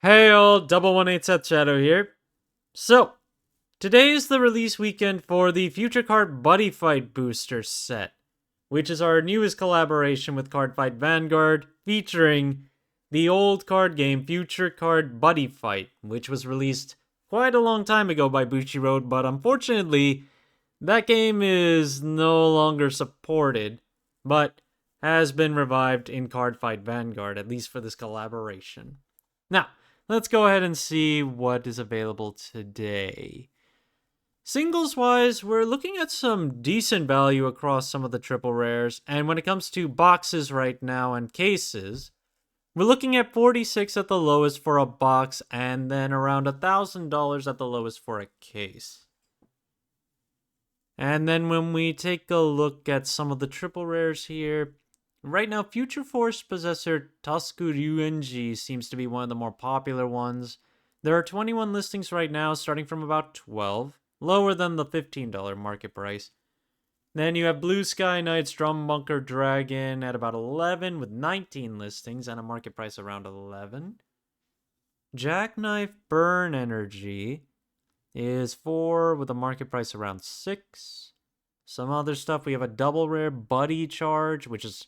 Hey all, Double 18 Seth Shadow here. So, today is the release weekend for the Future Card Buddyfight booster set, which is our newest collaboration with Cardfight Vanguard, featuring the old card game Future Card Buddyfight, which was released quite a long time ago by Bushiroad, but unfortunately, that game is no longer supported, but has been revived in Cardfight Vanguard, at least for this collaboration. Now, let's go ahead and see what is available today. Singles-wise, we're looking at some decent value across some of the triple rares, and when it comes to boxes right now and cases, we're looking at 46 at the lowest for a box, and then around $1,000 at the lowest for a case. And then when we take a look at some of the triple rares here, right now, Future Force Possessor Taskuryuenji seems to be one of the more popular ones. There are 21 listings right now, starting from about 12, lower than the $15 market price. Then you have Blue Sky Knight's Drum Bunker Dragon at about 11 with 19 listings and a market price around 11. Jackknife Burn Energy is 4 with a market price around 6. Some other stuff, we have a double rare Buddy Charge, which is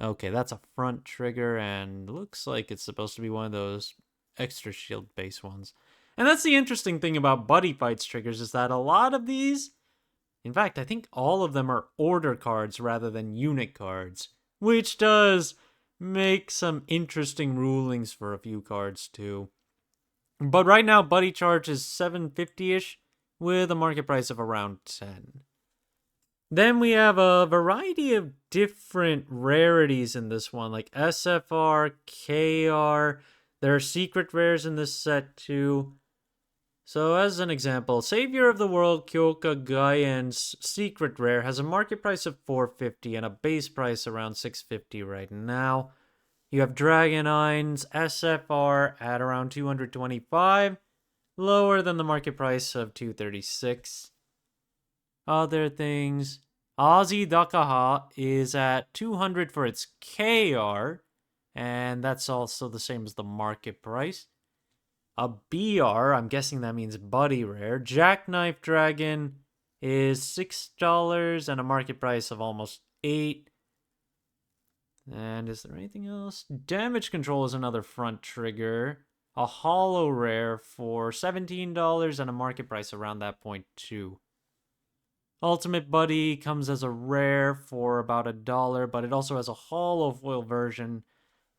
okay, that's a front trigger, and looks like it's supposed to be one of those extra shield base ones. And that's the interesting thing about Buddyfight's triggers, is that a lot of these, in fact, I think all of them are order cards rather than unit cards, which does make some interesting rulings for a few cards too. But right now, Buddy Charge is $750-ish, with a market price of around 10. Then we have a variety of different rarities in this one, like SFR, KR. There are secret rares in this set too. So as an example, Savior of the World Kyoka Gaien's secret rare has a market price of $450 and a base price around $650 right now. You have Dragonine's SFR at around $225, lower than the market price of $236. Other things, Ozzy Dakaha is at $200 for its KR, and that's also the same as the market price. A BR, I'm guessing that means Buddy Rare, Jackknife Dragon is $6 and a market price of almost $8. And is there anything else? Damage Control is another front trigger. A Hollow Rare for $17 and a market price around that point too. Ultimate Buddy comes as a rare for about $1, but it also has a hollow foil version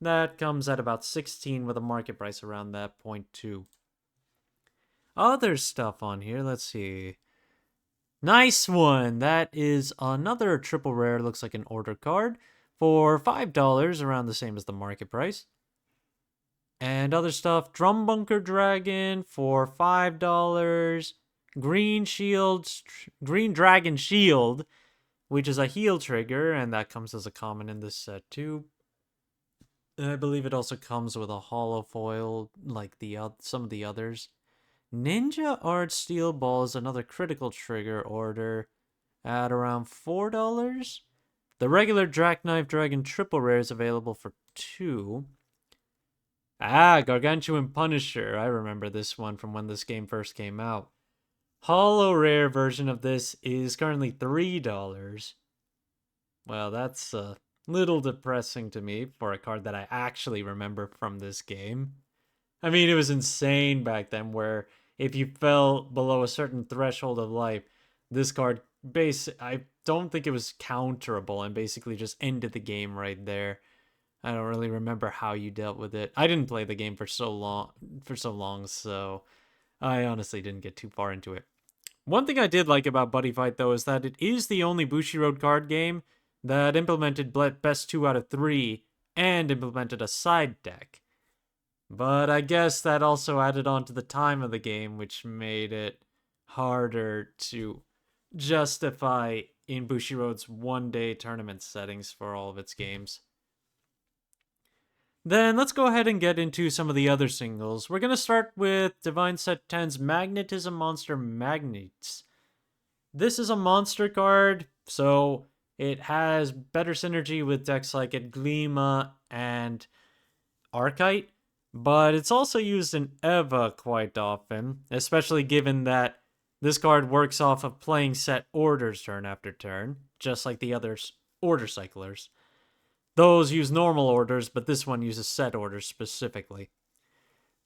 that comes at about $16 with a market price around that point too. Other stuff on here, let's see. Nice one! That is another triple rare, looks like an order card, for $5, around the same as the market price. And other stuff, Drum Bunker Dragon for $5. Green Dragon Shield, which is a heal trigger, and that comes as a common in this set too. I believe it also comes with a hollow foil, like some of the others. Ninja Art Steel Ball is another critical trigger order at around $4. The regular Jackknife Dragon triple rare is available for $2. Gargantuan Punisher. I remember this one from when this game first came out. Hollow rare version of this is currently $3. Well, that's a little depressing to me for a card that I actually remember from this game. I mean, it was insane back then, where if you fell below a certain threshold of life, this card I don't think it was counterable and basically just ended the game right there. I don't really remember how you dealt with it. I didn't play the game for so long, so I honestly didn't get too far into it. One thing I did like about Buddyfight, though, is that it is the only Bushiroad card game that implemented best 2 out of 3 and implemented a side deck. But I guess that also added on to the time of the game, which made it harder to justify in Bushiroad's one-day tournament settings for all of its games. Then let's go ahead and get into some of the other singles. We're going to start with DivineZ 10's Magnetism Monster Magnates. This is a monster card, so it has better synergy with decks like Glima and Archite. but it's also used in EVA quite often, especially given that this card works off of playing set orders turn after turn, just like the other order cyclers. Those use normal orders, but this one uses set orders specifically.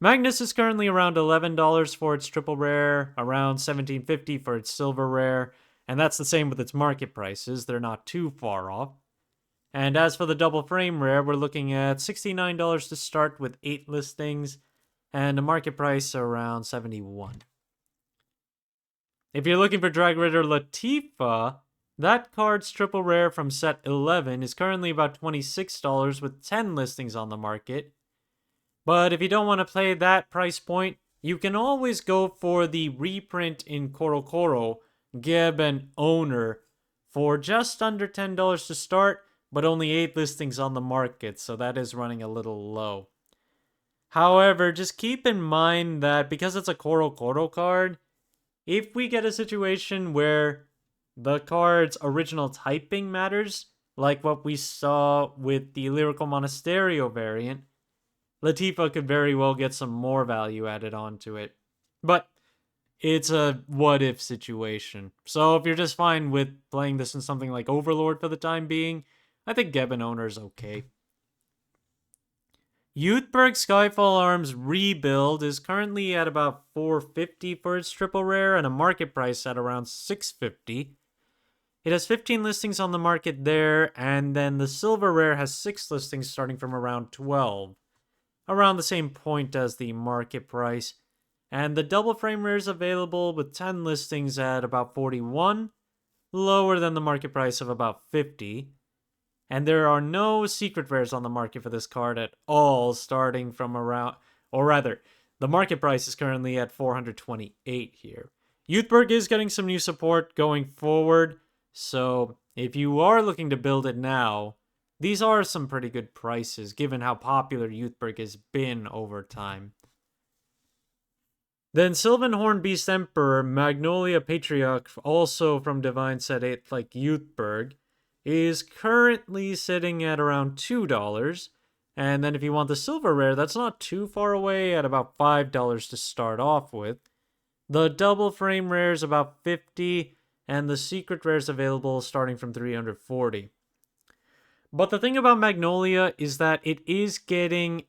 Magnus is currently around $11 for its triple rare, around $17.50 for its silver rare, and that's the same with its market prices. They're not too far off. And as for the double frame rare, we're looking at $69 to start with 8 listings, and a market price around $71. If you're looking for Dragritter Lateefa, that card's triple rare from set 11 is currently about $26 with 10 listings on the market. But if you don't want to play that price point, you can always go for the reprint in Korokoro, Geb and Owner for just under $10 to start, but only 8 listings on the market, so that is running a little low. However, just keep in mind that because it's a Korokoro card, if we get a situation where the card's original typing matters, like what we saw with the Lyrical Monasterio variant, Lateefa could very well get some more value added onto it. But it's a what-if situation. So if you're just fine with playing this in something like Overlord for the time being, I think Geb and Owner is okay. Youthberg Skyfall Arms Rebuild is currently at about $4.50 for its triple rare and a market price at around $6.50. It has 15 listings on the market there, and then the silver rare has 6 listings starting from around 12. Around the same point as the market price. And the double frame rare is available with 10 listings at about 41, lower than the market price of about 50. And there are no secret rares on the market for this card at all, starting from around, or rather, the market price is currently at 428 here. Youthberg is getting some new support going forward, so if you are looking to build it now, these are some pretty good prices, given how popular Youthberg has been over time. Then Sylvan Horn Beast Emperor, Magnolia Patriarch, also from DivineZ 8 like Youthberg, is currently sitting at around $2. And then if you want the silver rare, that's not too far away at about $5 to start off with. The double frame rare is about $50, and the secret rare is available starting from $340. But the thing about Magnolia is that it is getting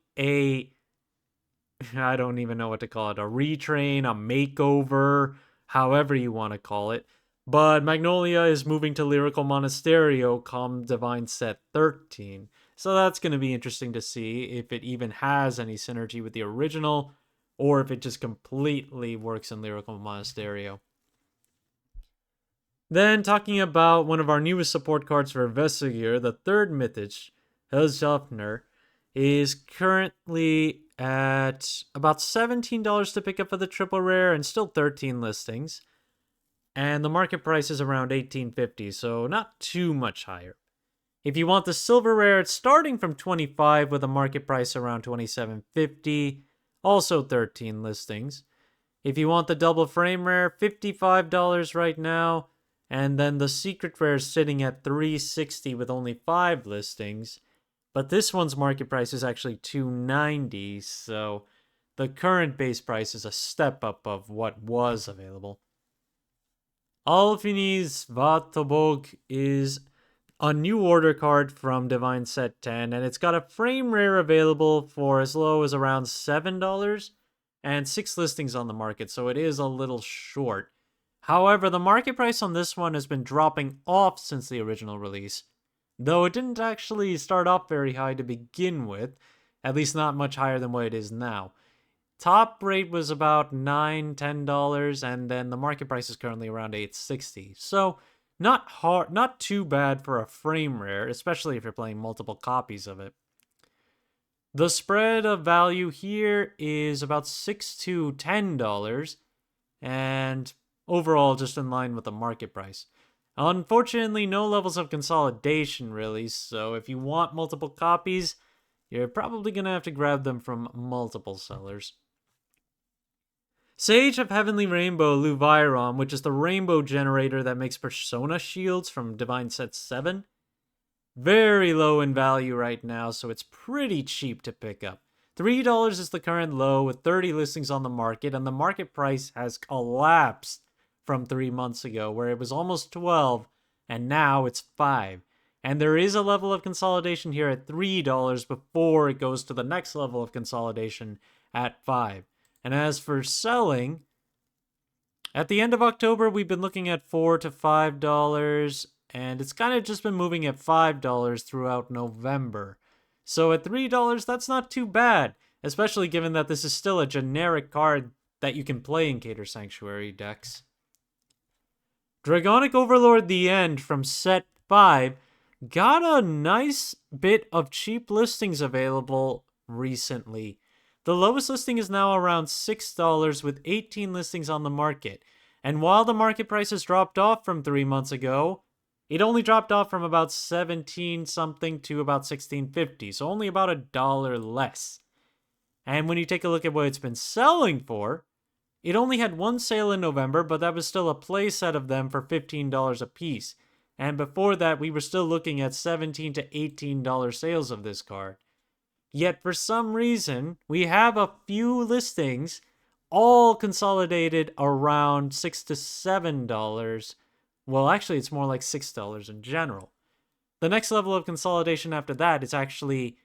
I don't even know what to call it, a retrain, a makeover, however you want to call it. But Magnolia is moving to Lyrical Monasterio come DivineZ 13. So that's going to be interesting to see if it even has any synergy with the original, or if it just completely works in Lyrical Monasterio. Then talking about one of our newest support cards for Vesegear, the third Mythich, Helsjafner, is currently at about $17 to pick up for the triple rare and still 13 listings. And the market price is around $18.50, so not too much higher. If you want the silver rare, it's starting from $25 with a market price around $27.50, also 13 listings. If you want the double frame rare, $55 right now, and then the secret rare is sitting at $360 with only 5 listings. But this one's market price is actually $290, so the current base price is a step up of what was available. Alfinis Vatobog is a new order card from DivineZ 10, and it's got a frame rare available for as low as around $7 and 6 listings on the market, so it is a little short. However, the market price on this one has been dropping off since the original release, though it didn't actually start off very high to begin with, at least not much higher than what it is now. Top rate was about $9, $10, and then the market price is currently around $8.60. So not too bad for a frame rare, especially if you're playing multiple copies of it. The spread of value here is about $6 to $10, and overall just in line with the market price. Unfortunately, no levels of consolidation really, so if you want multiple copies, you're probably going to have to grab them from multiple sellers. Sage of Heavenly Rainbow Luviron, which is the rainbow generator that makes Persona shields from DivineZ 7. Very low in value right now, so it's pretty cheap to pick up. $3 is the current low with 30 listings on the market, and the market price has collapsed from 3 months ago, where it was almost 12, and now it's 5. And there is a level of consolidation here at $3 before it goes to the next level of consolidation at 5. And as for selling, at the end of October, we've been looking at $4 to $5, and it's kind of just been moving at $5 throughout November. So at $3, that's not too bad, especially given that this is still a generic card that you can play in Cater Sanctuary decks. Dragonic Overlord the End from set 5 got a nice bit of cheap listings available recently. The lowest listing is now around $6 with 18 listings on the market. And while the market price has dropped off from 3 months ago, it only dropped off from about 17 something to about 16.50, so only about $1 less. And when you take a look at what it's been selling for, it only had one sale in November, but that was still a play set of them for $15 a piece. And before that, we were still looking at $17 to $18 sales of this card. Yet for some reason, we have a few listings all consolidated around $6 to $7. Well, actually, it's more like $6 in general. The next level of consolidation after that is actually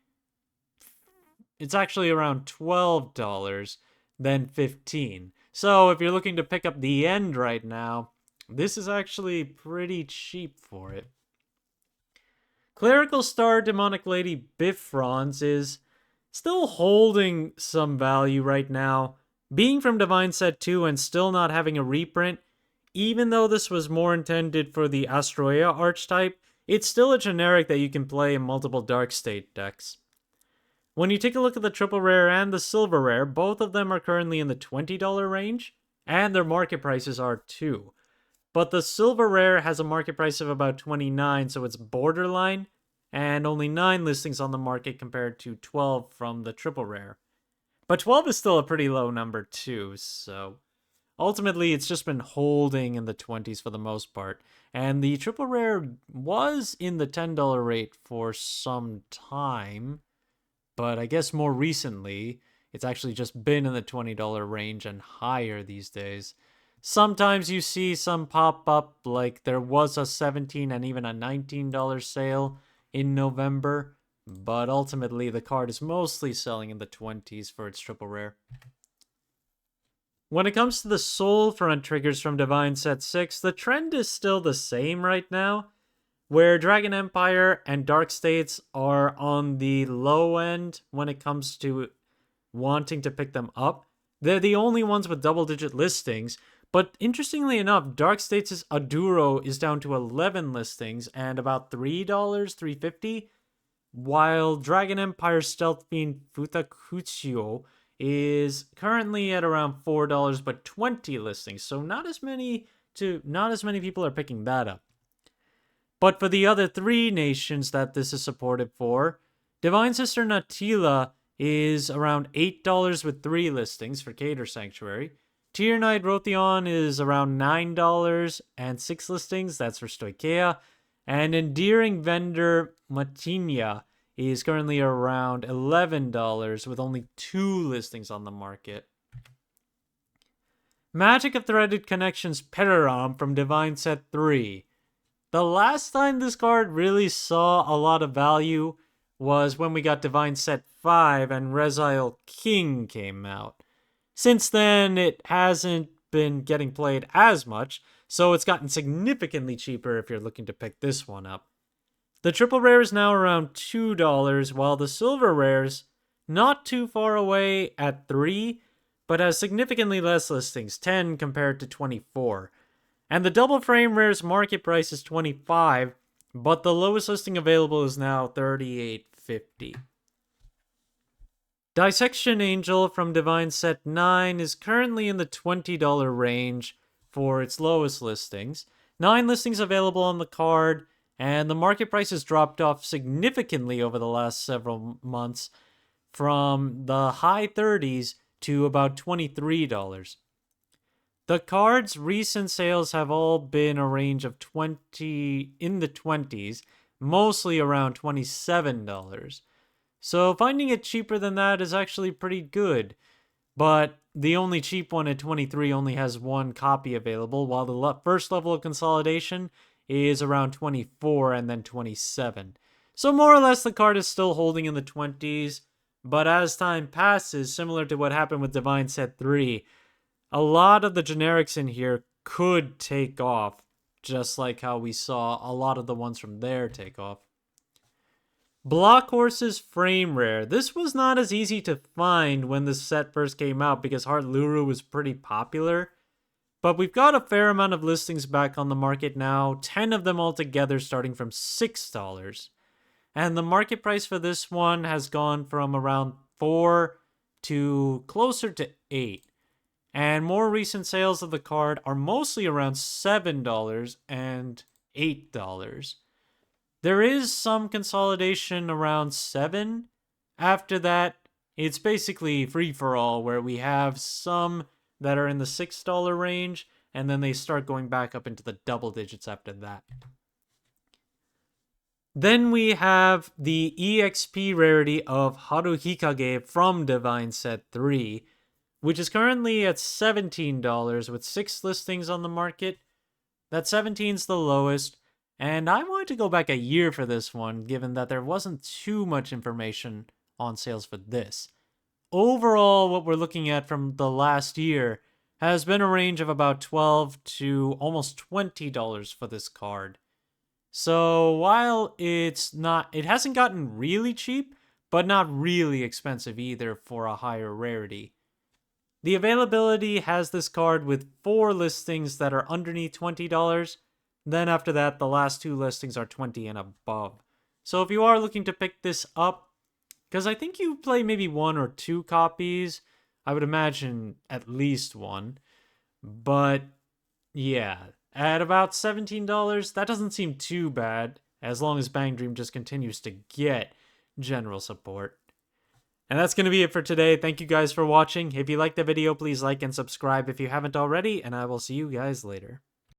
around $12, then $15. So if you're looking to pick up the End right now, this is actually pretty cheap for it. Clerical Star Demonic Lady Bifrons is still holding some value right now. Being from DivineZ 2 and still not having a reprint, even though this was more intended for the Astroea archetype, it's still a generic that you can play in multiple Dark State decks. When you take a look at the Triple Rare and the Silver Rare, both of them are currently in the $20 range, and their market prices are too. But the Silver Rare has a market price of about $29, so it's borderline, and only 9 listings on the market compared to 12 from the Triple Rare. But 12 is still a pretty low number too, so ultimately it's just been holding in the 20s for the most part. And the Triple Rare was in the $10 rate for some time, but I guess more recently, it's actually just been in the $20 range and higher these days. Sometimes you see some pop up, like there was a $17 and even a $19 sale in November, but ultimately the card is mostly selling in the 20s for its Triple Rare. When it comes to the Soul Front triggers from DivineZ 6, the trend is still the same right now, where Dragon Empire and Dark States are on the low end when it comes to wanting to pick them up. They're the only ones with double-digit listings, but interestingly enough, Dark States' Aduro is down to 11 listings and about $3, $3.50, while Dragon Empire Stealth Fiend Futakuchio is currently at around $4 but 20 listings, so not as many people are picking that up. But for the other 3 nations that this is supported for, Divine Sister Natila is around $8 with 3 listings for Cater Sanctuary. Tier Knight Rotheon is around $9 and 6 listings, that's for Stoicheia. And Endearing Vendor Matinia is currently around $11 with only 2 listings on the market. Magic of Threaded Connections Peraram from DivineZ 3. The last time this card really saw a lot of value was when we got DivineZ 5 and Rezile King came out. Since then, it hasn't been getting played as much, so it's gotten significantly cheaper if you're looking to pick this one up. The Triple Rare is now around $2, while the Silver Rare's not too far away at $3, but has significantly less listings, 10 compared to 24. And the Double Frame Rare's market price is $25, but the lowest listing available is now $38.50. Dissection Angel from DivineZ 9 is currently in the $20 range for its lowest listings. 9 listings available on the card, and the market price has dropped off significantly over the last several months from the high 30s to about $23. The card's recent sales have all been a range of in the 20s, mostly around $27. So finding it cheaper than that is actually pretty good. But the only cheap one at 23 only has one copy available, while the first level of consolidation is around 24 and then 27. So more or less the card is still holding in the 20s, but as time passes, similar to what happened with DivineZ 3, a lot of the generics in here could take off, just like how we saw a lot of the ones from there take off. Block Horse's Frame Rare. This was not as easy to find when this set first came out because Heart Luru was pretty popular. But we've got a fair amount of listings back on the market now, 10 of them altogether starting from $6. And the market price for this one has gone from around 4 to closer to 8. And more recent sales of the card are mostly around $7 and $8. There is some consolidation around 7. After that, it's basically free-for-all, where we have some that are in the $6 range, and then they start going back up into the double digits after that. Then we have the EXP rarity of Haruhikage from DivineZ 3, which is currently at $17 with 6 listings on the market. That 17's the lowest. And I wanted to go back a year for this one, given that there wasn't too much information on sales for this. Overall, what we're looking at from the last year has been a range of about $12 to almost $20 for this card. So while it hasn't gotten really cheap, but not really expensive either for a higher rarity. The availability has this card with 4 listings that are underneath $20. Then after that, the last 2 listings are 20 and above. So if you are looking to pick this up, because I think you play maybe 1 or 2 copies, I would imagine at least 1. But yeah, at about $17, that doesn't seem too bad, as long as Bang Dream just continues to get general support. And that's going to be it for today. Thank you guys for watching. If you liked the video, please like and subscribe if you haven't already, and I will see you guys later.